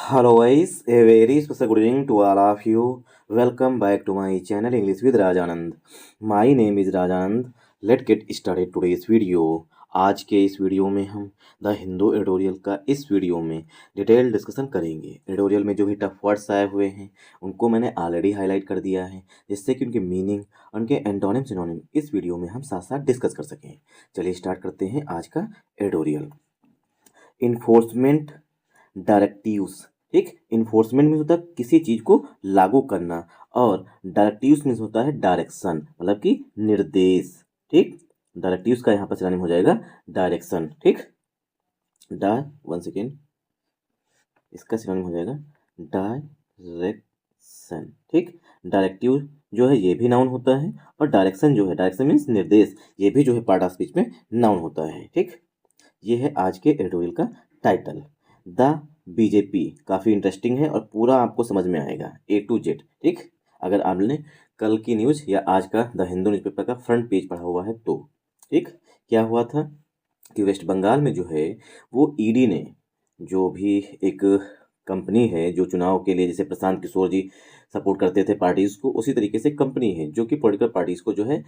Hello guys, a very special good evening to all of you. Welcome back to my channel English with Rajanand. My name is Rajanand. Let's get started today's video. आज के इस video में हम the Hindu editorial का इस video में detail discussion करेंगे। Editorial में जो भी टफ वर्ड्स आए हुए हैं उनको मैंने ऑलरेडी हाईलाइट कर दिया है, जिससे कि उनके मीनिंग, उनके एंटोनिम सिनोनिम इस वीडियो में हम साथ साथ डिस्कस कर सकें। चलिए स्टार्ट करते हैं आज का एडिटोरियल। Enforcement directives. ठीक, इन्फोर्समेंट मीन्स होता है किसी चीज को लागू करना, और डायरेक्टिव्स मीन्स होता है डायरेक्शन, मतलब कि निर्देश। ठीक, डायरेक्टिव्स का यहाँ पर सिनोनिम हो जाएगा डायरेक्शन। ठीक, वन सेकेंड, इसका सिनोनिम हो जाएगा डायरेक्शन। ठीक, डायरेक्टिव जो है ये भी नाउन होता है, और डायरेक्शन जो है, डायरेक्शन मीन्स निर्देश, ये भी जो है पार्ट ऑफ स्पीच में नाउन होता है। ठीक, ये है आज के एडिटोरियल का टाइटल। द बीजेपी काफ़ी इंटरेस्टिंग है और पूरा आपको समझ में आएगा ए टू जेड। ठीक, अगर आपने कल की न्यूज़ या आज का द हिंदू न्यूज़पेपर का फ्रंट पेज पढ़ा हुआ है तो। ठीक, क्या हुआ था कि वेस्ट बंगाल में जो है वो ईडी ने, जो भी एक कंपनी है जो चुनाव के लिए, जैसे प्रशांत किशोर जी सपोर्ट करते थे पार्टीज़ को, उसी तरीके से कंपनी है जो कि पॉलिटिकल पार्टीज़ को जो है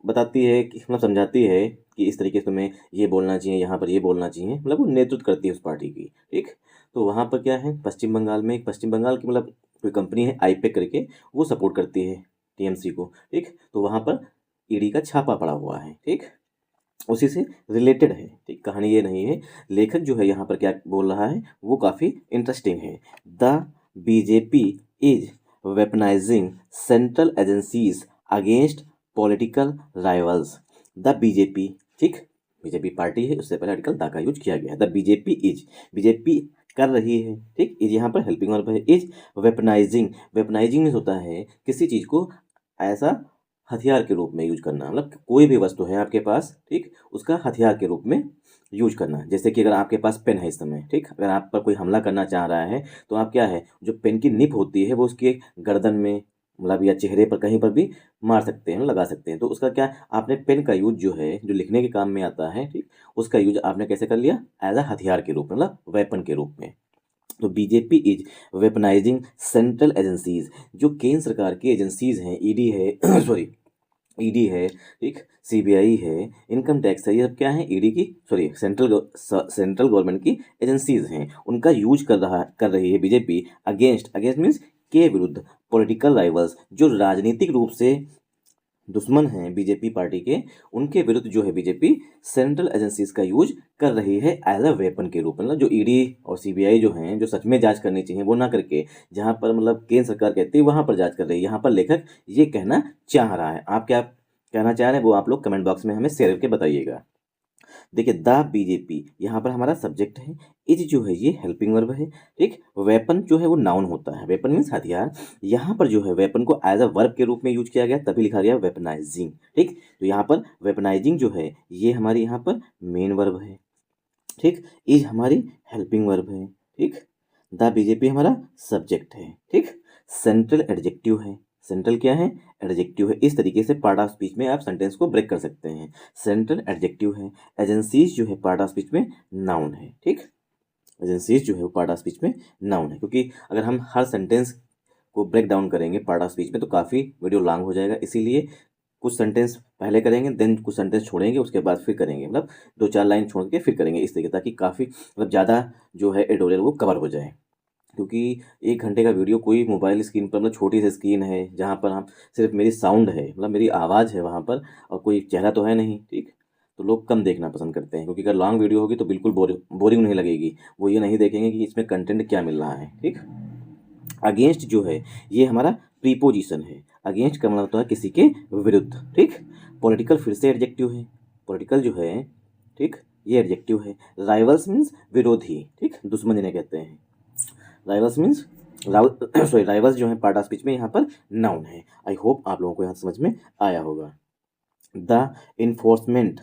बताती है कि, मतलब समझाती है कि इस तरीके से तुम्हें ये बोलना चाहिए, यहाँ पर ये बोलना चाहिए, मतलब वो नेतृत्व करती है उस पार्टी की। ठीक, तो वहाँ पर क्या है, पश्चिम बंगाल में, पश्चिम बंगाल की मतलब कोई कंपनी है आईपेक करके, वो सपोर्ट करती है टीएमसी को। ठीक, तो वहाँ पर ईडी का छापा पड़ा हुआ है। ठीक, उसी से रिलेटेड है। ठीक, कहानी ये नहीं है, लेखक जो है यहाँ पर क्या बोल रहा है वो काफ़ी इंटरेस्टिंग है। The BJP is weaponising central agencies against political rivals. The BJP, ठीक, बीजेपी पार्टी है, उससे पहले आर्टिकल दा का यूज किया गया है। द बीजेपी इज, बीजेपी कर रही है। ठीक, इज यहाँ पर हेल्पिंग वर्ब है। इज वेपनाइजिंग, वेपनाइजिंग मीन्स होता है किसी चीज़ को ऐसा हथियार के रूप में यूज करना, मतलब कोई भी वस्तु है आपके पास, ठीक, उसका हथियार के रूप में यूज करना। जैसे कि अगर आपके पास पेन है इस समय, ठीक, अगर आप पर कोई हमला करना चाह रहा है तो आप क्या है, जो पेन की निप होती है वो उसके गर्दन में, मतलब या चेहरे पर कहीं पर भी मार सकते हैं, लगा सकते हैं। तो उसका क्या, आपने पेन का यूज जो है, जो लिखने के काम में आता है, ठीक, उसका यूज आपने कैसे कर लिया, एज अ हथियार के रूप में, मतलब वेपन के रूप में। तो BJP is weaponising central agencies, जो केंद्र सरकार की एजेंसीज हैं, ईडी है सॉरी, ईडी है, ठीक, सीबीआई है, इनकम टैक्स है, ये सब क्या है, ईडी की, सॉरी, सेंट्रल गवर्नमेंट की एजेंसीज हैं, उनका यूज कर रही है बीजेपी अगेंस्ट, अगेंस्ट मीन्स के विरुद्ध, पॉलिटिकल राइवल्स, जो राजनीतिक रूप से दुश्मन हैं बीजेपी पार्टी के, उनके विरुद्ध जो है बीजेपी सेंट्रल एजेंसीज का यूज कर रही है एज अ वेपन के रूप में। मतलब जो ईडी और सीबीआई जो हैं, जो सच में जांच करनी चाहिए वो ना करके, जहां पर मतलब केंद्र सरकार कहती है वहां पर जांच कर रही है, यहाँ पर लेखक ये कहना चाह रहा है। आप क्या कहना चाह रहे हैं वो आप लोग कमेंट बॉक्स में हमें शेयर करके बताइएगा। देखिए, द बीजेपी यहाँ पर हमारा सब्जेक्ट है, इज जो है ये हेल्पिंग वर्ब है। ठीक, वेपन जो है वो नाउन होता है, वेपन मीन्स हथियार। यहाँ पर जो है वेपन को एज अ वर्ब के रूप में यूज किया गया, तभी लिखा गया वेपनाइजिंग। ठीक, तो यहाँ पर वेपनाइजिंग जो है ये हमारी यहाँ पर मेन वर्ब है। ठीक, इज हमारी हेल्पिंग वर्ब है। ठीक, द बीजेपी हमारा सब्जेक्ट है। ठीक, सेंट्रल एडजेक्टिव है, सेंट्रल क्या है, एडजेक्टिव है। इस तरीके से पार्ट ऑफ स्पीच में आप सेंटेंस को ब्रेक कर सकते हैं। सेंट्रल एडजेक्टिव है, एजेंसीज जो है पार्ट ऑफ स्पीच में नाउन है। ठीक, एजेंसीज जो है वो पार्ट ऑफ स्पीच में नाउन है, क्योंकि अगर हम हर सेंटेंस को ब्रेक डाउन करेंगे पार्ट ऑफ स्पीच में तो काफ़ी वीडियो लॉन्ग हो जाएगा, इसीलिए कुछ सेंटेंस पहले करेंगे, देन कुछ सेंटेंस छोड़ेंगे, उसके बाद फिर करेंगे, मतलब दो चार लाइन छोड़ के फिर करेंगे इस तरीके, ताकि काफ़ी मतलब ज़्यादा जो है एडिटोरियल वो कवर हो जाए। क्योंकि 1 घंटे का वीडियो कोई मोबाइल स्क्रीन पर, मतलब छोटी सी स्क्रीन है जहाँ पर हम सिर्फ मेरी साउंड है, मतलब मेरी आवाज़ है वहाँ पर, और कोई चेहरा तो है नहीं। ठीक, तो लोग कम देखना पसंद करते हैं, क्योंकि अगर लॉन्ग वीडियो होगी तो बिल्कुल बोरिंग नहीं लगेगी, वो ये नहीं देखेंगे कि इसमें कंटेंट क्या मिल रहा है। ठीक, अगेंस्ट जो है ये हमारा प्रीपोजिशन है, अगेंस्ट का मतलब होता है किसी के विरुद्ध। ठीक, पॉलिटिकल फिर से एडजेक्टिव है, पॉलिटिकल जो है, ठीक, ये एडजेक्टिव है। राइवल्स मीन्स विरोधी, ठीक, दुश्मन जिन्हें कहते हैं। राइवल्स मीन्स सॉरी, राइवल्स जो है पार्ट ऑफ स्पीच में यहाँ पर नाउन है। आई होप आप लोगों को यहाँ समझ में आया होगा। The enforcement,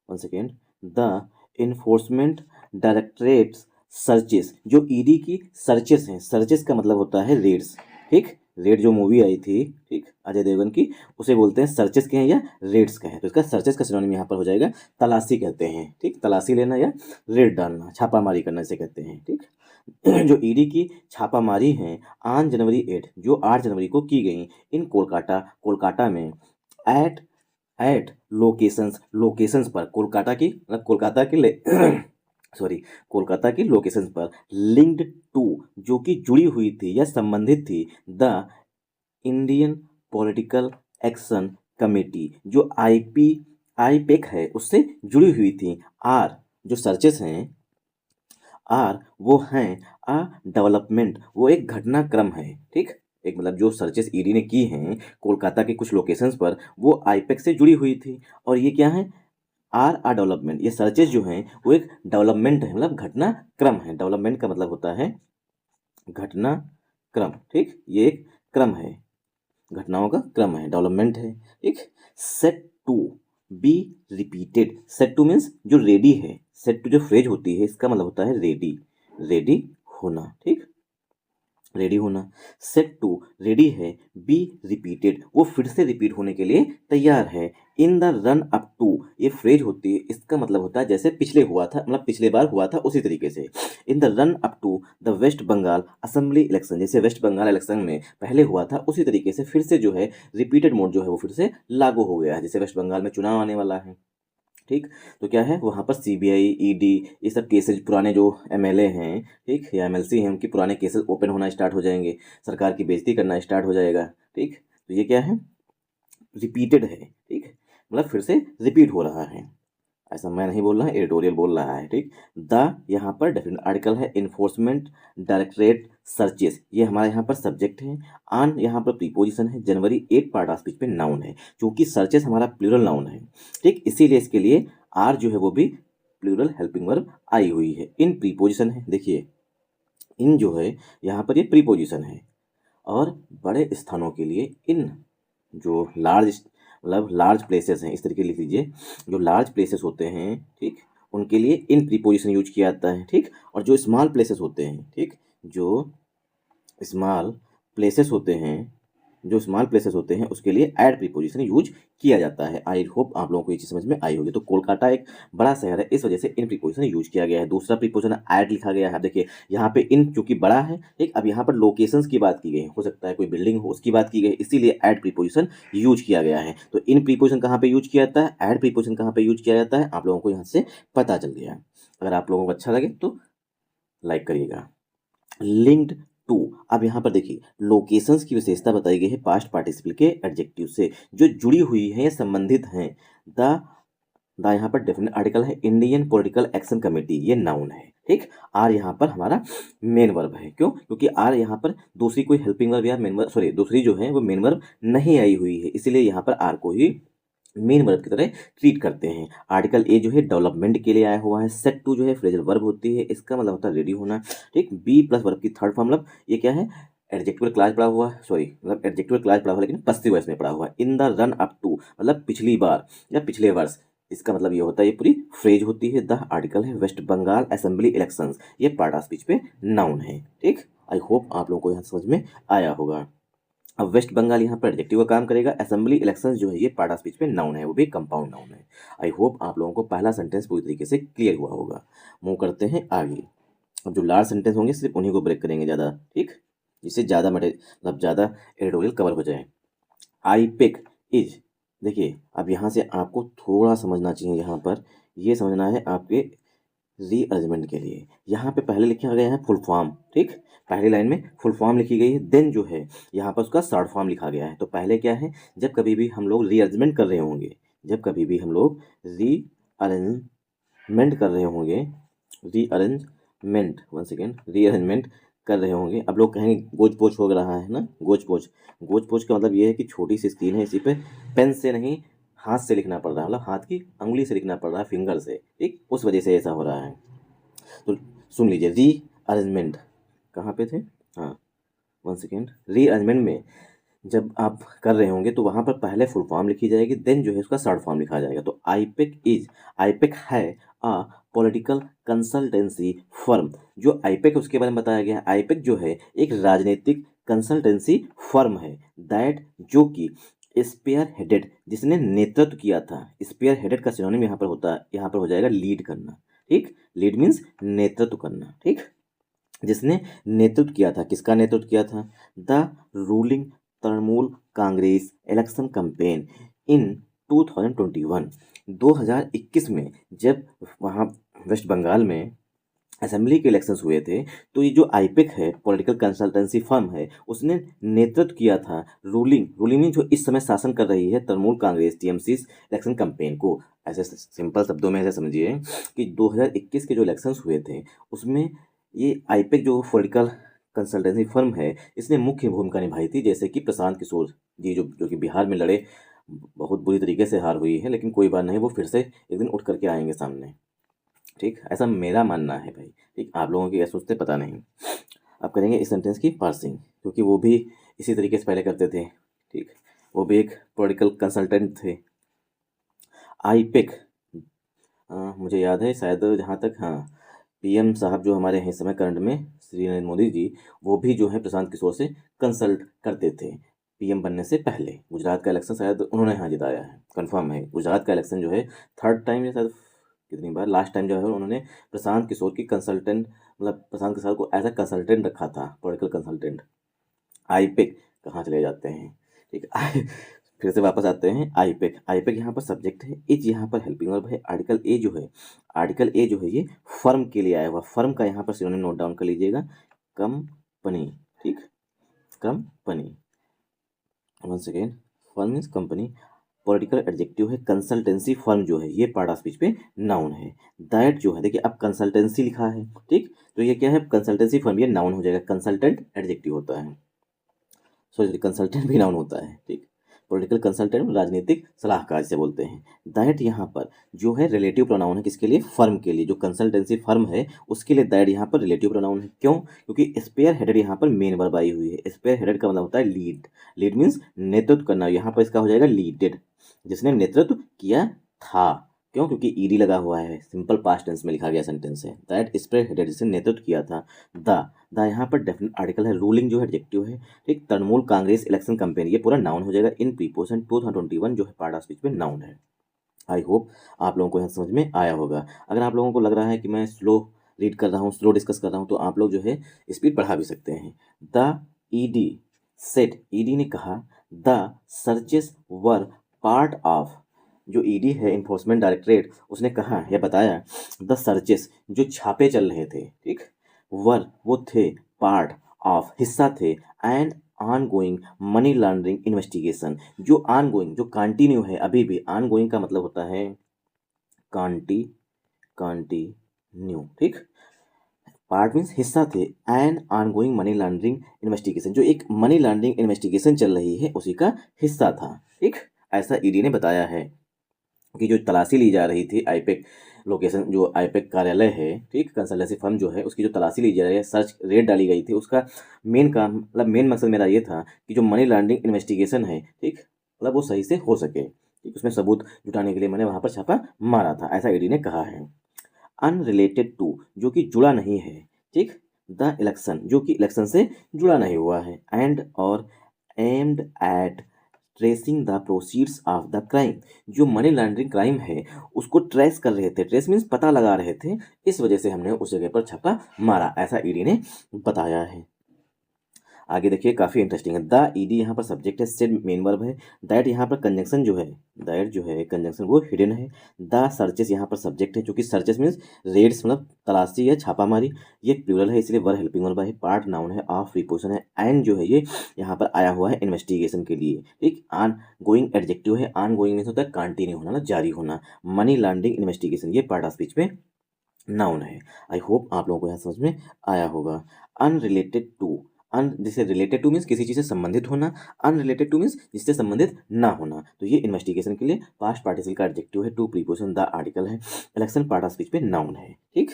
one second, the enforcement directorates searches, जो ईडी की सर्चेस हैं, सर्चेस का मतलब होता है रेड्स। ठीक, रेड जो मूवी आई थी, ठीक, अजय देवगन की, उसे बोलते हैं सर्चेस कहें या रेड्स कहें, तो इसका सर्चेस का सिनोनिम यहाँ पर हो जाएगा तलाशी कहते हैं, ठीक, तलाशी लेना या रेड डालना, छापामारी करना इसे कहते हैं, ठीक। जो ईडी की छापामारी है ऑन जनवरी 8 जो 8 जनवरी को की गई इन कोलकाता में एट एट लोकेशंस पर कोलकाता की मतलब कोलकाता के सॉरी कोलकाता की लोकेशंस पर लिंक्ड टू जो कि जुड़ी हुई थी या संबंधित थी the Indian political action committee जो आईपेक है उससे जुड़ी हुई थी। आर जो सर्चेस हैं आर वो हैं अ डेवलपमेंट, वो एक घटनाक्रम है, ठीक, एक मतलब जो सर्चेस ईडी ने की हैं कोलकाता के कुछ लोकेशंस पर वो आईपेक से जुड़ी हुई थी, और ये क्या है आर डेवलपमेंट, ये सर्चेस जो हैं वो एक डेवलपमेंट है मतलब घटनाक्रम है। डेवलपमेंट का मतलब होता है घटनाक्रम, ठीक, ये एक क्रम है, घटनाओं का क्रम है, डेवलपमेंट है, ठीक। Set to be repeated, set to means जो रेडी है, सेट टू जो फ्रेज होती है इसका मतलब होता है रेडी, रेडी होना, ठीक, रेडी होना। सेट टू रेडी है, बी रिपीटेड वो फिर से रिपीट होने के लिए तैयार है। In the run up to ये फ्रेज होती है, इसका मतलब होता है जैसे पिछले हुआ था मतलब पिछले बार हुआ था उसी तरीके से। In the run up to the West Bengal assembly election, जैसे वेस्ट बंगाल इलेक्शन में पहले हुआ था उसी तरीके से फिर से जो है रिपीटेड मोड जो है वो फिर से लागू हो गया है, जैसे वेस्ट बंगाल में चुनाव आने वाला है, ठीक। तो क्या है वहाँ पर सीबीआई ईडी ये सब केसेज पुराने जो एमएलए हैं, ठीक, या एमएलसी हैं उनके पुराने केसेस ओपन होना स्टार्ट हो जाएंगे, सरकार की बेइज्जती करना स्टार्ट हो जाएगा, ठीक। तो ये क्या है रिपीटेड है, ठीक, मतलब फिर से रिपीट हो रहा है, ऐसा मैं नहीं बोल रहा है एडिटोरियल बोल रहा है, ठीक। द यहाँ पर डेफिनेट आर्टिकल है इन्फोर्समेंट डायरेक्टरेट सर्चेस, ये हमारे यहाँ पर सब्जेक्ट है। ऑन यहाँ पर प्रीपोजिशन है, जनवरी 8 पार्ट ऑफ स्पीच पे नाउन है, क्योंकि सर्चेस हमारा प्लूरल नाउन है, ठीक, इसीलिए इसके लिए आर जो है वो भी प्लूरल हेल्पिंग वर्ब आई हुई है। इन प्रीपोजिशन है, देखिए इन जो है यहाँ पर ये प्रीपोजिशन है, और बड़े स्थानों के लिए इन जो लार्ज मतलब लार्ज प्लेसेस हैं इस तरीके लिख लीजिए, जो लार्ज प्लेसेस होते हैं, ठीक, उनके लिए इन प्रीपोजिशन यूज किया जाता है, ठीक। और जो स्मॉल प्लेसेस होते हैं, ठीक, जो स्मॉल प्लेसेस होते हैं जो स्मॉल प्लेसेस होते हैं उसके लिए ऐड प्रीपोजिशन यूज किया जाता है। आई होप आप लोगों को ये चीज़ समझ में आई होगी। तो कोलकाता एक बड़ा शहर है इस वजह से इन प्रीपोजिशन यूज किया गया है। दूसरा प्रीपोजिशन ऐड लिखा गया है, देखिए यहाँ पे इन चूंकि बड़ा है, ठीक, अब यहाँ पर लोकेशंस की बात की गई है, हो सकता है कोई बिल्डिंग हो उसकी बात की गई, इसीलिए ऐड प्रीपोजिशन यूज किया गया है। तो इन प्रीपोजिशन कहाँ पे यूज किया जाता है, ऐड प्रीपोजिशन कहाँ पे यूज किया जाता है, आप लोगों को यहाँ से पता चल गया। अगर आप लोगों को अच्छा लगे तो लाइक करिएगा। लिंक्ड टू, अब यहाँ पर देखिए लोकेशंस की विशेषता बताई गई है पास्ट पार्टिसिपल के एडजेक्टिव से जो जुड़ी हुई है या संबंधित हैं। द यहाँ पर डेफिनेट आर्टिकल है इंडियन पॉलिटिकल एक्शन कमेटी, ये नाउन है, ठीक। आर यहाँ पर हमारा मेन वर्ब है, क्यों, क्योंकि आर यहाँ पर दूसरी कोई हेल्पिंग वर्ब या मेन वर्ब सॉरी दूसरी जो है वो मेन वर्ब नहीं आई हुई है, इसीलिए यहाँ पर आर को ही मेन वर्ब की तरह ट्रीट करते हैं। आर्टिकल ए जो है डेवलपमेंट के लिए आया हुआ है। सेट टू जो है फ्रेजल वर्ब होती है, इसका मतलब होता है रेडी होना, ठीक। बी प्लस वर्ब की थर्ड फॉर्म मतलब ये क्या है एडजेक्टिव क्लास पड़ा हुआ है, सॉरी मतलब एडजेक्टिव क्लास पड़ा हुआ लेकिन पस्सिव वॉइस में पड़ा हुआ है। In the run up to मतलब पिछली बार या पिछले वर्ष, इसका मतलब ये होता है ये पूरी फ्रेज होती है। द आर्टिकल है वेस्ट बंगाल असेंबली इलेक्शंस, ये पार्ट ऑफ स्पीच पे नाउन है, ठीक। आई होप आप लोगों को यहाँ समझ में आया होगा। अब वेस्ट बंगाल यहाँ पर एडजेक्टिव का काम करेगा, असेंबली इलेक्शंस जो है ये पार्ट ऑफ स्पीच पे नाउन है, वो भी कंपाउंड नाउन है। आई होप आप लोगों को पहला सेंटेंस पूरी तरीके से क्लियर हुआ होगा। मूव करते हैं आगे। अब जो लार्ज सेंटेंस होंगे सिर्फ उन्हीं को ब्रेक करेंगे ज़्यादा, ठीक, जिससे ज़्यादा मतलब ज़्यादा एडिटोरियल कवर हो जाए। आई पिक इज, देखिए अब यहाँ से आपको थोड़ा समझना चाहिए, यहाँ पर ये समझना है आपके रीअरेंजमेंट के लिए। यहाँ पे पहले लिखा गया है फुल फॉर्म, ठीक, पहली लाइन में फुल फॉर्म लिखी गई है, देन जो है यहाँ पर उसका शॉर्ट फॉर्म लिखा गया है। तो पहले क्या है जब कभी भी हम लोग रीअरेंजमेंट कर रहे होंगे, जब कभी भी हम लोग रीअरेंजमेंट कर रहे होंगे, रीअरेंजमेंट वन सेकेंड रीअरेंजमेंट कर रहे होंगे, अब लोग कहेंगे गोच पोच हो रहा है ना, गोच पोच, गोच पोच का मतलब ये है कि छोटी सी स्क्रीन है, इसी पे पेन से नहीं हाथ से लिखना पड़ रहा है, मतलब हाथ की अंगुली से लिखना पड़ रहा है, फिंगर से, ठीक, उस वजह से ऐसा हो रहा है। तो सुन लीजिए री अरेंजमेंट कहाँ पे थे, हाँ वन सेकेंड, रीअरेंजमेंट में जब आप कर रहे होंगे तो वहाँ पर पहले फुल फॉर्म लिखी जाएगी, देन जो है उसका शॉर्ट फॉर्म लिखा जाएगा। तो आईपेक है अ पॉलिटिकल कंसल्टेंसी फर्म। जो आईपेक है उसके बारे में बताया गया है। आईपेक जो है एक राजनीतिक कंसल्टेंसी फर्म है दैट, जो कि स्पेयर हेडेड, जिसने नेतृत्व किया था। स्पेयर हेडेड का सिनोनिम यहाँ पर होता है, यहाँ पर हो जाएगा लीड करना। ठीक, लीड मीन्स नेतृत्व करना। ठीक, जिसने नेतृत्व किया था। किसका नेतृत्व किया था? The ruling Trinamool Congress election campaign in 2021, 2021 में जब वहाँ वेस्ट बंगाल में असेंबली के इलेक्शंस हुए थे, तो ये जो आईपेक है, पॉलिटिकल कंसल्टेंसी फर्म है, उसने नेतृत्व किया था रूलिंग में, जो इस समय शासन कर रही है Trinamool Congress TMC election campaign को। ऐसे सिंपल शब्दों में ऐसे समझिए कि 2021 के जो इलेक्शंस हुए थे उसमें ये आईपेक जो पॉलिटिकल कंसल्टेंसी फर्म है, इसने मुख्य भूमिका निभाई थी। जैसे कि प्रशांत किशोर जी जो कि बिहार में लड़े, बहुत बुरी तरीके से हार हुई है, लेकिन कोई बात नहीं, वो फिर से एक दिन उठ करके आएंगे सामने। ठीक, ऐसा मेरा मानना है भाई। ठीक, आप लोगों की क्या सोचते पता नहीं। अब करेंगे इस सेंटेंस की पार्सिंग, क्योंकि वो भी इसी तरीके से पहले करते थे। ठीक, वो भी एक पॉलिटिकल कंसल्टेंट थे। आईपेक, मुझे याद है शायद, जहाँ तक, हाँ, पीएम साहब जो हमारे हैं इस समय करंट में, श्री नरेंद्र मोदी जी, वो भी जो है प्रशांत किशोर से कंसल्ट करते थे पीएम बनने से पहले। गुजरात का इलेक्शन शायद उन्होंने यहाँ जिताया है, कंफर्म है। गुजरात का इलेक्शन जो है थर्ड टाइम या शायद कितनी बार, लास्ट टाइम जो है उन्होंने प्रशांत किशोर की कंसल्टेंट, मतलब प्रशांत किशोर को एज अ कंसल्टेंट रखा था, पॉलिटिकल कंसल्टेंट। आईपेक कहाँ चले जाते हैं? ठीक है, फिर से वापस आते हैं। आईपेक यहाँ पर सब्जेक्ट है, इज यहाँ पर हेल्पिंग वर्ब है। आर्टिकल ए जो है ये फर्म के लिए आया हुआ। फर्म का यहाँ पर सिनोनिम नोट डाउन कर लीजिएगा, कंपनी। ठीक, company. Once again, firm means company. Political adjective है। कंसल्टेंसी फर्म जो है ये पार्ट ऑफ स्पीच पे नाउन है। दैट जो है, देखिए अब कंसल्टेंसी लिखा है, ठीक, तो ये क्या है? कंसल्टेंसी फर्म, ये नाउन हो जाएगा। कंसल्टेंट एडजेक्टिव होता है, सॉरी, कंसल्टेंट भी नाउन होता है। ठीक, पॉलिटिकल कंसल्टेंट राजनीतिक सलाहकार से बोलते हैं। दैट यहाँ पर जो है रिलेटिव प्रोनाउन है, किसके लिए? फर्म के लिए। जो कंसल्टेंसी फर्म है उसके लिए दैट यहाँ पर रिलेटिव प्रोनाउन है। क्यों? क्योंकि स्पेयर हेडेड यहाँ पर मेन वर्ब आई हुई है। स्पेयर हेडेड का मतलब होता है लीड। लीड मीन्स नेतृत्व करना। यहाँ पर इसका हो जाएगा लीडेड, जिसने नेतृत्व किया था। क्यों? क्योंकि ईडी लगा हुआ है, सिंपल पास्ट टेंस में लिखा गया सेंटेंस है। दैट स्पेयर हेडेड, जिसने नेतृत्व किया था। द यहाँ पर डेफिनेट आर्टिकल है। रूलिंग जो है एडजेक्टिव है। ठीक, तृणमूल कांग्रेस इलेक्शन कैंपेन, ये पूरा नाउन हो जाएगा। इन प्रीपोजिशन 2021 जो है पार्ट ऑफ स्पीच में नाउन है। आई होप आप लोगों को यहाँ समझ में आया होगा। अगर आप लोगों को लग रहा है कि मैं स्लो रीड कर रहा हूँ, स्लो डिस्कस कर रहा हूँ, तो आप लोग जो है स्पीड बढ़ा भी सकते हैं। द ईडी सेड, ईडी ने कहा, the searches were part of, जो ईडी है इन्फोर्समेंट डायरेक्टरेट, उसने कहा या बताया, द सर्चेस, जो छापे चल रहे थे, ठीक, वर वो थे, पार्ट ऑफ हिस्सा थे, and on going money laundering investigation, जो ऑन गोइंग, जो कंटिन्यू है, अभी भी। ऑन गोइंग का मतलब होता है कंटिन्यू। ठीक, पार्ट मीन्स हिस्सा थे, and on going money laundering investigation, जो एक मनी लॉन्ड्रिंग इन्वेस्टिगेशन चल रही है उसी का हिस्सा था। ठीक, ऐसा ईडी ने बताया है कि जो तलाशी ली जा रही थी आईपेक लोकेशन, जो आईपेक कार्यालय है, ठीक, कंसल्टेंसी फर्म जो है, उसकी जो तलाशी ली जा रही है, सर्च रेड डाली गई थी, उसका मेन काम, मतलब मेन मकसद मेरा ये था कि जो मनी लॉन्ड्रिंग इन्वेस्टिगेशन है, ठीक, मतलब वो सही से हो सके। ठीक, उसमें सबूत जुटाने के लिए मैंने वहाँ पर छापा मारा था, ऐसा ईडी ने कहा है। अनरिलेटेड टू, जो कि जुड़ा नहीं है। ठीक, द इलेक्शन, जो कि इलेक्शन से जुड़ा नहीं हुआ है। एंड और aimed at tracing the proceeds of the crime, जो मनी लॉन्ड्रिंग क्राइम है उसको ट्रेस कर रहे थे। ट्रेस मीन्स पता लगा रहे थे, इस वजह से हमने उस जगह पर छापा मारा, ऐसा ईडी ने बताया है। आगे देखिए, काफ़ी इंटरेस्टिंग है। द ईडी यहाँ पर सब्जेक्ट है, सेड मेन वर्ब है। दैट यहाँ पर कंजंक्शन जो है, दैट जो है कंजंक्शन वो हिडन है। द सर्चेस यहाँ पर सब्जेक्ट है, क्योंकि सर्चेस मीन्स रेड्स, मतलब तलाशी है, छापामारी। ये प्लूरल है, इसलिए वर हेल्पिंग वर्ब है। पार्ट नाउन है, ऑफ प्रीपोजिशन है, एंड जो है ये यहाँ पर आया हुआ है इन्वेस्टिगेशन के लिए। ठीक, ऑन गोइंग एडजेक्टिव है। ऑन गोइंग मीन्स होता है कंटिन्यू होना, जारी होना। मनी लॉन्ड्रिंग इन्वेस्टिगेशन, ये पार्ट ऑफ स्पीच में नाउन है। आई होप आप लोगों को यहाँ समझ में आया होगा। अनरिलेटेड टू, अन जैसे रिलेटेड टू मीन्स किसी चीज़ से संबंधित होना, अनरिलेटेड टू मीन्स जिससे संबंधित ना होना। तो ये इन्वेस्टिगेशन के लिए पास्ट पार्टिसिपल का एडजेक्टिव है। टू प्रीपोजिशन द आर्टिकल है। इलेक्शन पार्ट ऑफ स्पीच पे नाउन है। ठीक,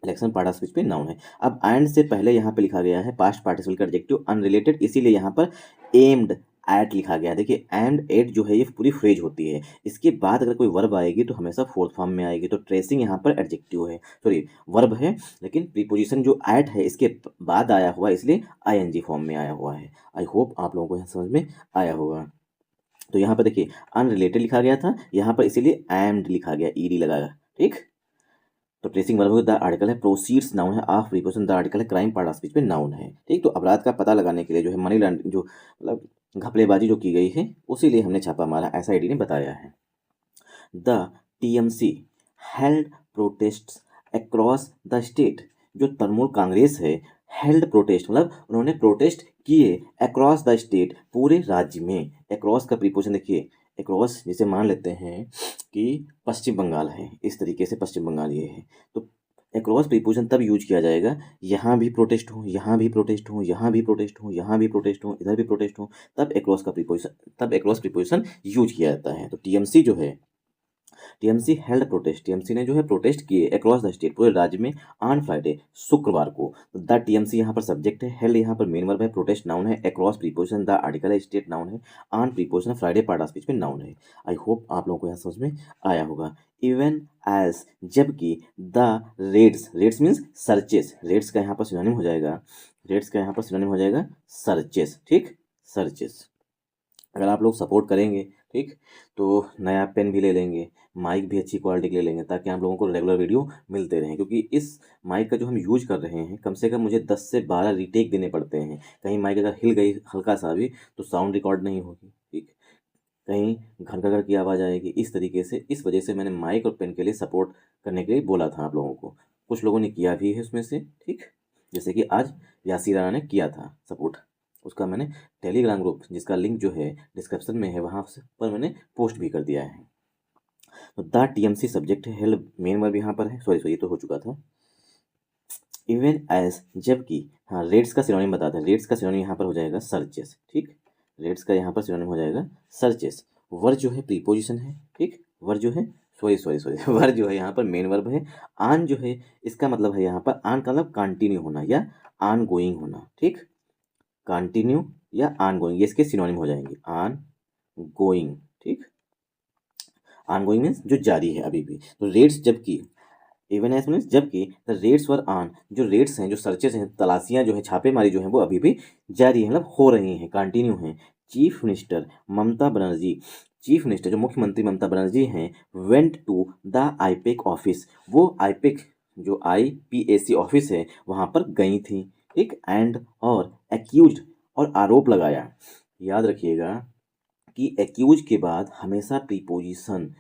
इलेक्शन पार्ट ऑफ स्पीच पे नाउन है। अब एंड से पहले यहाँ पे लिखा गया है पास्ट पार्टिसिपल का एडजेक्टिव अनरिलेटेड, इसीलिए यहाँ पर एम्ड एट लिखा गया है। देखिए एंड एट जो है ये पूरी फ्रेज होती है, इसके बाद अगर कोई वर्ब आएगी तो हमेशा फोर्थ फॉर्म में आएगी। तो ट्रेसिंग यहाँ पर एडजेक्टिव है, सॉरी वर्ब है, लेकिन प्रीपोजिशन जो एट है इसके बाद आया हुआ, इसलिए आईएनजी फॉर्म में आया हुआ है। आई होप आप लोगों को यहाँ समझ में आया होगा। तो यहाँ पर देखिए अनरिलेटेड लिखा गया था, यहाँ पर इसीलिए एम्ड लिखा गया, ईडी लगाया, ठीक। तो ट्रेसिंग वर्ब द आर्टिकल है, प्रोसीड्स नाउन है, ऑफ प्रीपोजिशन द आर्टिकल है, क्राइम पार्ट ऑफ स्पीच में नाउन है, ठीक। तो अपराध का पता लगाने के लिए जो है मनी लॉन्ड्रिंग जो मतलब घपलेबाजी जो की गई है उसी लिए हमने छापा मारा, ऐसा ईडी ने बताया है। The TMC held protests across the state, जो तृणमूल कांग्रेस है, हेल्ड प्रोटेस्ट मतलब उन्होंने प्रोटेस्ट किए अक्रॉस द स्टेट, पूरे राज्य में। अक्रॉस का प्रीपोजिशन देखिए, अक्रॉस जैसे मान लेते हैं कि पश्चिम बंगाल है, इस तरीके से पश्चिम बंगाल ये है, तो अक्रॉस प्रीपोजिशन तब यूज किया जाएगा यहाँ भी प्रोटेस्ट हो, यहाँ भी प्रोटेस्ट हो, यहाँ भी प्रोटेस्ट हो, यहाँ भी प्रोटेस्ट हो, इधर भी प्रोटेस्ट हो, तब अक्रॉस का प्रीपोजिशन, तब अक्रॉस प्रीपोजिशन यूज किया जाता है। तो टीएमसी जो है, टीएमसी हेल्ड प्रोटेस्ट, टीएमसी ने जो है प्रोटेस्ट किए अक्रॉस द स्टेट, पूरे राज्य में, ऑन फ्राइडे, शुक्रवार को। द टीएमसी यहाँ पर सब्जेक्ट है, हेल्ड यहाँ पर मेन वर्ब है, प्रोटेस्ट नाउन है, अक्रॉस प्रीपोजिशन द आर्टिकल है, स्टेट नाउन है, on preposition Friday part of speech में नाउन है। आई होप आप लोगों को यहाँ समझ में आया होगा। इवन एज जबकि, the raids, raids means searches, raids का यहाँ पर सिनोनिम हो जाएगा, रेड्स का यहाँ पर सिनोनिम हो जाएगा सर्चेस, ठीक, सर्चेस। अगर आप लोग सपोर्ट करेंगे, ठीक, तो नया पेन भी ले लेंगे, माइक भी अच्छी क्वालिटी के ले लेंगे, ताकि आप लोगों को रेगुलर वीडियो मिलते रहें, क्योंकि इस माइक का जो हम यूज कर रहे हैं कम से कम मुझे 10 से 12 रीटेक देने पड़ते हैं। कहीं माइक अगर हिल गई हल्का सा भी तो साउंड रिकॉर्ड नहीं होगी, ठीक, कहीं घर घर की आवाज़ आएगी, इस तरीके से। इस वजह से मैंने माइक और पेन के लिए सपोर्ट करने के लिए बोला था आप लोगों को, कुछ लोगों ने किया भी है उसमें से, ठीक, जैसे कि आज यासी राणा ने किया था सपोर्ट, उसका मैंने टेलीग्राम ग्रुप जिसका लिंक जो है डिस्क्रिप्शन में है वहाँ पर मैंने पोस्ट भी कर दिया है। तो द टीएमसी सब्जेक्ट है, हेल्ड मेन वर्ब यहाँ पर है, सॉरी ये तो हो चुका था। इवन एज जबकि, हाँ रेड्स का सिनोनिम बताते हैं, रेड्स का सिनोनिम यहाँ पर हो जाएगा सर्चेस, ठीक, रेड्स का यहाँ पर सिनोनिम हो जाएगा सर्चेस। वर्ब जो है प्रीपोजिशन है, ठीक, वर्ब जो है वर्ब जो है यहाँ पर मेन वर्ब है। आन जो है इसका मतलब है यहाँ पर, आन का मतलब कंटिन्यू होना या आन गोइंग होना, ठीक, कंटिन्यू या आन गोइंग, ये इसके सिनोनिम हो जाएंगे, आन गोइंग, ठीक, आन गोइंग मीन्स जो जारी है अभी भी। तो रेट्स जबकि, इवन एज मीन्स जबकि, द रेट्स वर ऑन, जो रेट्स हैं, जो सर्चेस हैं, तलाशियां जो है, छापेमारी जो है वो अभी भी जारी है, मतलब हो रही हैं, कंटिन्यू हैं। Chief minister Mamata Banerjee, chief minister जो मुख्यमंत्री ममता बनर्जी हैं, went to the IPAC office, वो आईपेक जो IPAC ऑफिस है वहाँ पर गई थी, ठीक, एंड और एक्यूज और आरोप लगाया। याद रखिएगा कि एक्यूज के बाद हमेशा प्रीपोजिशन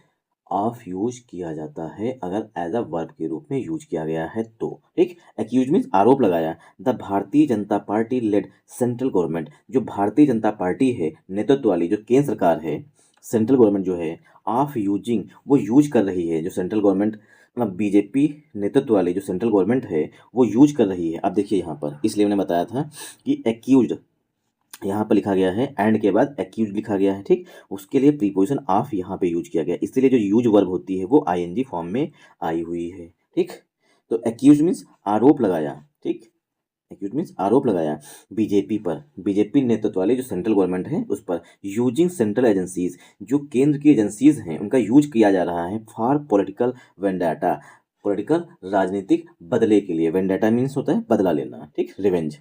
ऑफ यूज किया जाता है अगर एज अ वर्ब के रूप में यूज किया गया है तो, ठीक। एक्यूज मीन्स आरोप लगाया। The Bharatiya Janata party lead central government, जो भारतीय जनता पार्टी है नेतृत्व वाली जो केंद्र सरकार है, सेंट्रल गवर्नमेंट जो है, ऑफ यूजिंग वो यूज कर रही है, जो सेंट्रल गवर्नमेंट मतलब बीजेपी नेतृत्व वाली जो सेंट्रल गवर्नमेंट है वो यूज कर रही है। अब देखिए यहाँ पर, इसलिए मैंने बताया था कि एक्यूज यहाँ पर लिखा गया है, एंड के बाद एक्यूज लिखा गया है, ठीक, उसके लिए प्रीपोजिशन ऑफ यहाँ पे यूज किया गया, इसलिए जो यूज वर्ब होती है वो ING फॉर्म में आई हुई है, ठीक। तो एक्यूज मीन्स आरोप लगाया, ठीक, एक्यूज मीन्स आरोप लगाया बीजेपी पर, बीजेपी नेतृत्व वाली जो सेंट्रल गवर्नमेंट है उस पर, यूजिंग सेंट्रल एजेंसीज, जो केंद्र की एजेंसीज हैं उनका यूज किया जा रहा है, फॉर पॉलिटिकल वेंडाटा, पॉलिटिकल राजनीतिक बदले के लिए। वेंडाटा मीन्स होता है बदला लेना, ठीक, रिवेंज।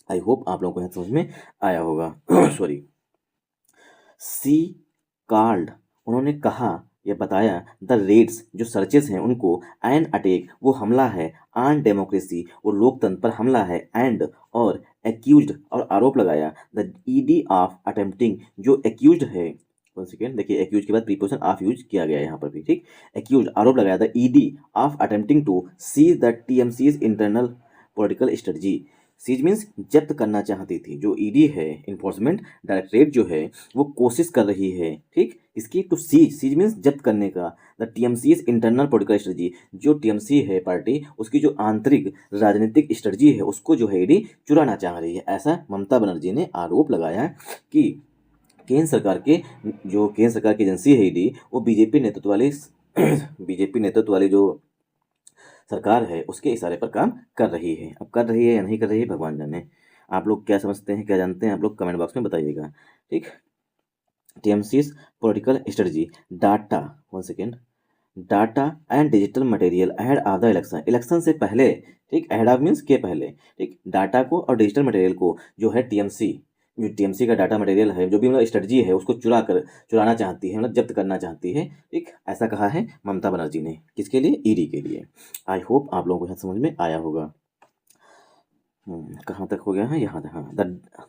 आई होप आप लोगों को यहाँ समझ में आया होगा। सॉरी, सी कार्ड, उन्होंने कहा या बताया, द रेड्स जो सर्चेस हैं उनको, एन अटैक वो हमला है, ऑन डेमोक्रेसी वो लोकतंत्र पर हमला है, एंड और एक्यूज्ड और आरोप लगाया, द ED ऑफ अटेम्प्टिंग, जो एक्यूज्ड है, वन सेकेंड देखिए, एक्यूज के बाद प्रीपोजिशन ऑफ यूज किया गया है यहाँ पर भी, ठीक, एक्यूज आरोप लगाया, the ED of attempting to seize the TMC's internal political strategy. Seize means जब्त करना चाहती थी, जो ED है इन्फोर्समेंट डायरेक्टरेट जो है वो कोशिश कर रही है, ठीक, इसकी टू सीज, सीज मीन्स जब्त करने का, the TMC's internal political strategy, जो TMC है पार्टी उसकी जो आंतरिक राजनीतिक स्ट्रेटजी है उसको जो है ED चुराना चाह रही है, ऐसा ममता बनर्जी ने आरोप लगाया कि केंद्र सरकार के, जो केंद्र सरकार की एजेंसी है ED वो बीजेपी नेतृत्व वाली बीजेपी नेतृत्व वाली जो सरकार है उसके इशारे पर काम कर रही है। अब कर रही है या नहीं कर रही है भगवान जाने। आप लोग क्या समझते हैं, क्या जानते हैं, आप लोग कमेंट बॉक्स में बताइएगा। ठीक। TMC's political strategy, data, one second, data and digital material ahead of the election, election से पहले, ठीक, अहेड ऑफ मीन्स के पहले, ठीक, डाटा को और डिजिटल मटेरियल को जो है टीएमसी, जो टीएमसी का डाटा मटेरियल है, जो भी मतलब स्ट्रेटजी है, उसको चुराना चाहती है, मतलब जब्त करना चाहती है। ठीक, ऐसा कहा है ममता बनर्जी ने। किसके लिए? ईडी के लिए। आई होप आप लोगों को यहाँ समझ में आया होगा। कहाँ तक हो गया है? यहाँ तक। हाँ,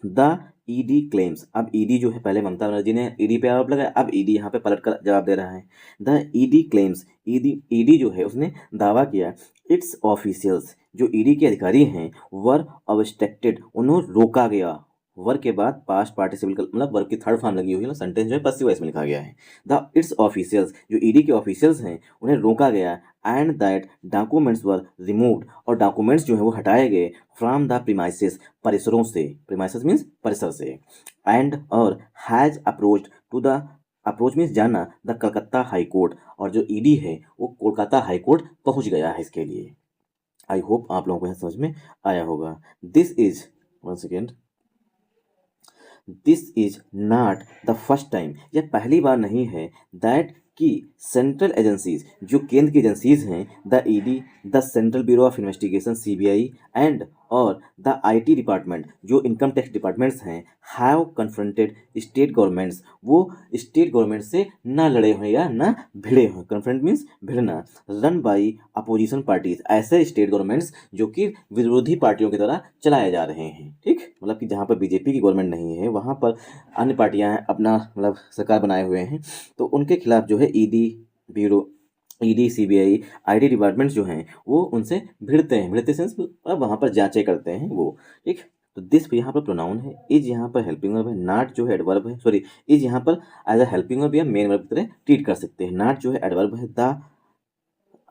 द ईडी क्लेम्स, अब ईडी जो है, पहले ममता बनर्जी ने ईडी पे आरोप लगाया, अब ईडी यहाँ पे पलट कर जवाब दे रहा है। द ईडी क्लेम्स, ईडी जो है उसने दावा किया, इट्स ऑफिशियल्स, जो ईडी के अधिकारी हैं, वर ऑब्स्ट्रक्टेड, उन्हें रोका गया। वर्क के बाद पास्ट पार्टिसिपल मतलब वर्क की थर्ड फॉर्म लगी हुई है, सेंटेंस जो है पसिव वॉइस में लिखा गया है। द इट्स ऑफिशियल्स, जो ईडी के ऑफिशियल्स हैं, उन्हें रोका गया, and that documents were removed, और डॉक्यूमेंट्स जो है वो हटाए गए, फ्रॉम द प्रीमाइसेस, परिसरों से, प्रीमाइसेस मीन्स परिसर से, एंड और has approached to the, approach means जाना, द कलकत्ता हाई कोर्ट, और जो ईडी है वो कोलकाता हाई कोर्ट पहुंच गया है इसके लिए। आई होप आप लोगों को यह समझ में आया होगा। This is, one second, this is not the first time, यह पहली बार नहीं है, दैट कि सेंट्रल एजेंसीज, जो केंद्र की एजेंसीज हैं, the ED, the central bureau of investigation CBI, and और द आईटी डिपार्टमेंट, जो इनकम टैक्स डिपार्टमेंट्स हैं, हैव कन्फ्रंटेड स्टेट गवर्नमेंट्स, वो स्टेट गवर्नमेंट से ना लड़े हुए या ना भिड़े हुए, कन्फ्रंट मीन्स भिड़ना, रन बाई अपोजिशन पार्टीज, ऐसे स्टेट गवर्नमेंट्स जो कि विरोधी पार्टियों की तरह चलाए जा रहे हैं। ठीक, मतलब कि जहाँ पर बीजेपी की गवर्नमेंट नहीं है वहाँ पर अन्य पार्टियां अपना मतलब सरकार बनाए हुए हैं, तो उनके खिलाफ जो है ED bureau, ED CBI IT departments जो हैं वो उनसे भिड़ते हैं, भिड़ते सेंस मतलब वहाँ पर जांचें करते हैं वो। ठीक, तो दिस यहाँ पर प्रोनाउन है, इज यहाँ पर हेल्पिंग वर्ब है, नॉट जो है एडवर्ब है, सॉरी, इज यहाँ पर एज अ हेल्पिंग वर्ब या मेन वर्ब की तरह ट्रीट कर सकते हैं, नॉट जो है एडवर्ब है, द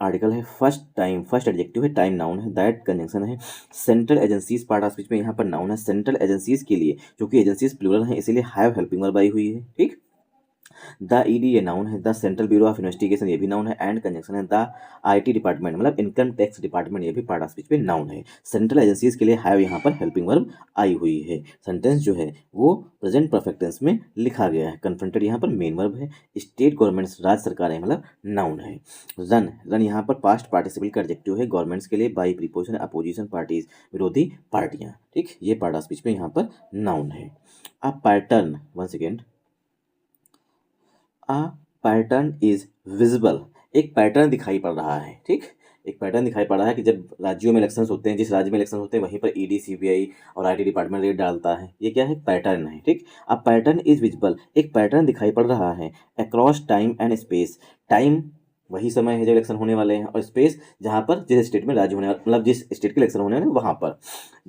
आर्टिकल है, फर्स्ट टाइम, फर्स्ट एडजेक्टिव है, टाइम नाउन है, दैट कंजंक्शन है, central agencies part of speech में यहाँ पर नाउन है, सेंट्रल एजेंसीज के लिए, क्योंकि एजेंसीज प्लूरल हैं इसीलिए हैव हेल्पिंग वर्ब आई हुई है। ठीक, द ईडी ये नाउन है, the central bureau of investigation ये भी नाउन है, एंड कंजंक्शन है, द आईटी डिपार्टमेंट मतलब इनकम टैक्स डिपार्टमेंट ये भी पार्ट ऑफ स्पीच में नाउन है। सेंट्रल एजेंसीज के लिए हैव यहाँ पर हेल्पिंग वर्ब आई हुई है। सेंटेंस जो है वो प्रेजेंट परफेक्ट टेंस में लिखा गया है। कन्फ्रंटेड यहाँ पर मेन वर्ब है। स्टेट गवर्नमेंट्स राज्य सरकारें मतलब नाउन है। रन, रन यहाँ पर पास्ट पार्टिसिपल का एडजेक्टिव है, गवर्नमेंट्स के लिए बाई प्रीपोजिशन अपोजिशन पार्टीज विरोधी पार्टियां। ठीक, ये पार्ट ऑफ स्पीच में यहाँ पर नाउन है। A pattern, one second, a pattern is visible, एक पैटर्न दिखाई पड़ रहा है। ठीक, एक पैटर्न दिखाई पड़ रहा है कि जब राज्यों में इलेक्शंस होते हैं, जिस राज्य में इलेक्शन होते हैं वहीं पर ईडी सीबीआई और आईटी डिपार्टमेंट रेड डालता है। ये क्या है? पैटर्न है। ठीक, अ पैटर्न इज विजिबल, एक पैटर्न दिखाई पड़ रहा है, across time and space, time वही समय है जब इलेक्शन होने वाले हैं, और स्पेस जहाँ पर जिस स्टेट में राज्य होने वाले मतलब जिस स्टेट के इलेक्शन होने वाले हैं वहाँ पर।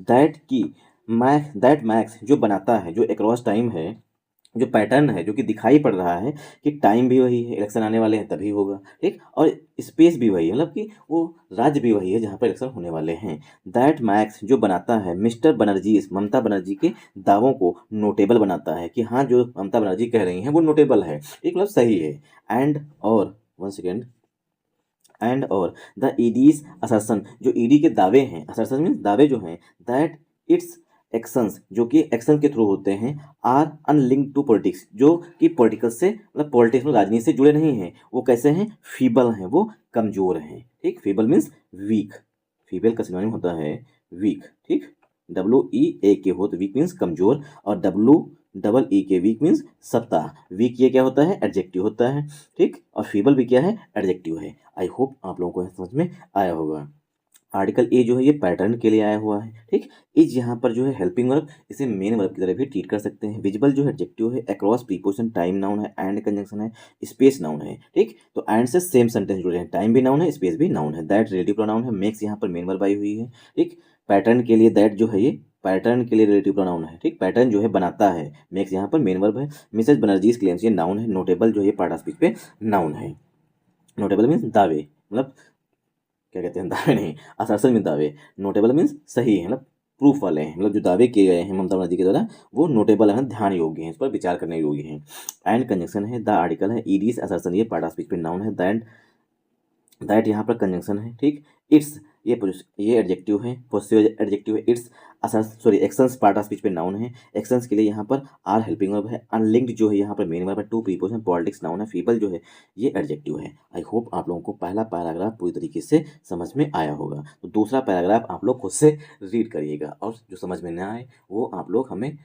दैट की दैट मैक्स जो बनाता है, जो अक्रॉस टाइम है, जो पैटर्न है जो कि दिखाई पड़ रहा है कि टाइम भी वही है, इलेक्शन आने वाले हैं तभी होगा। ठीक, और स्पेस भी वही है, मतलब कि वो राज्य भी वही है जहाँ पर इलेक्शन होने वाले हैं। दैट मैक्स जो बनाता है मिस्टर बनर्जी, ममता बनर्जी के दावों को नोटेबल बनाता है कि हाँ जो ममता बनर्जी कह रही हैं वो नोटेबल है। ठीक, मतलब सही है। एंड और, वन सेकेंड, एंड और द ईडीज असर्सन, जो ईडी के दावे हैं, असर्सन मीन्स दावे जो हैं, दैट इट्स एक्शंस, जो कि एक्शन के थ्रू होते हैं, आर अनलिंक्ड टू पॉलिटिक्स, जो कि पॉलिटिकल से मतलब पॉलिटिक्स में राजनीति से जुड़े नहीं हैं। वो कैसे हैं? फीबल हैं, वो कमजोर हैं। ठीक, फीबल मीन्स वीक, फीबल का सिनोनिम होता है वीक। ठीक, WEAK हो तो वीक मीन्स कमजोर, और WEEK वीक मीन्स सप्ताह। वीक ये क्या होता है? एडजेक्टिव होता है। ठीक, और फीबल भी क्या है? एडजेक्टिव है। आई होप आप लोगों को समझ में आया होगा। आर्टिकल ए जो है ये पैटर्न के लिए आया हुआ है। ठीक, इज यहाँ पर जो है हेल्पिंग वर्ब, इसे मेन वर्ब की तरह भी ट्रीट कर सकते हैं। विजिबल जो है एडजेक्टिव है, अक्रॉस प्रीपोजिशन टाइम नाउन है, एंड कंजंक्शन है, स्पेस नाउन है। ठीक, तो एंड से सेम सेंटेंस जुड़े हैं, टाइम भी नाउन है, स्पेस भी नाउन है। दैट रिलेटिव प्रोनाउन है, मेक्स यहाँ पर मेन वर्ब आई हुई है। ठीक, पैटर्न के लिए दैट जो है ये पैटर्न के लिए रिलेटिव प्रोनाउन है। ठीक, पैटर्न जो है बनाता है, मेक्स यहाँ पर मेन वर्ब है। मिसेज बनर्जीज क्लेम्स ये नाउन है। नोटेबल जो है पार्ट ऑफ स्पीच पे नाउन है। नोटेबल मीन्स दावे, मतलब क्या कहते हैं, दावे नहीं, असर्सन में दावे। नोटेबल मीन्स सही है, मतलब प्रूफ वाले हैं, मतलब जो दावे किए गए हैं ममता बनर्जी के द्वारा वो नोटेबल है, ध्यान योग्य हैं, इस पर विचार करने योग्य हैं। एंड कंजंक्शन है, द आर्टिकल है, ईडीज असर्सन ये पार्ट ऑफ स्पीच पे नाउन है। दैट यहाँ पर कंजंक्शन है, ठीक। इट्स ये एडजेक्टिव है, पॉजिटिव एडजेक्टिव है। It's actions part of speech पे नाउन है। एक्शंस के लिए यहाँ पर आर हेल्पिंग वर्ब है। अनलिंक्ड जो है यहाँ पर मेन वर्ब है। टू प्रीपोजिशन पॉलिटिक्स नाउन है। फीबल जो है ये एडजेक्टिव है। आई होप आप लोगों को पहला पैराग्राफ पूरी तरीके से समझ में आया होगा। तो दूसरा पैराग्राफ आप लोग खुद से रीड करिएगा, और जो समझ में ना आए वो आप लोग हमें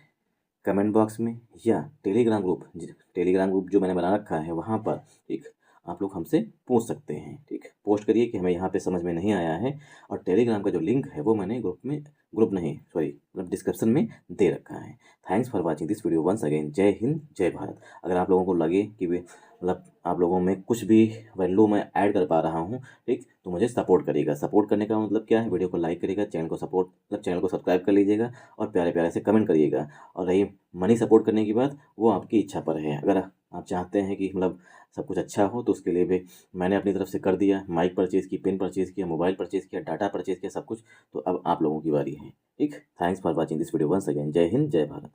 कमेंट बॉक्स में या टेलीग्राम ग्रुप जो मैंने बना रखा है वहाँ पर, ठीक, आप लोग हमसे पूछ सकते हैं, ठीक। पोस्ट करिए कि हमें यहाँ पे समझ में नहीं आया है, और टेलीग्राम का जो लिंक है वो मैंने ग्रुप नहीं सॉरी मतलब डिस्क्रिप्शन में दे रखा है। Thanks for watching this video once again. जय हिंद, जय भारत। अगर आप लोगों को लगे कि वे मतलब आप लोगों में कुछ भी वैल्यू मैं ऐड कर पा रहा हूँ, ठीक, तो मुझे सपोर्ट करिएगा। सपोर्ट करने का मतलब क्या है, वीडियो को लाइक करिएगा, चैनल को सब्सक्राइब कर लीजिएगा, और प्यारे प्यारे से कमेंट करिएगा। और रही मनी सपोर्ट करने की बात, वो आपकी इच्छा पर है। अगर आप चाहते हैं कि मतलब सब कुछ अच्छा हो तो उसके लिए भी मैंने अपनी तरफ से कर दिया। माइक परचेज़ की, पेन परचेज़ किया, मोबाइल परचेज़ किया, डाटा परचेज़ किया, सब कुछ। तो अब आप लोगों की बारी है, ठीक। Thanks for watching this video once again. जय हिंद, जय भारत।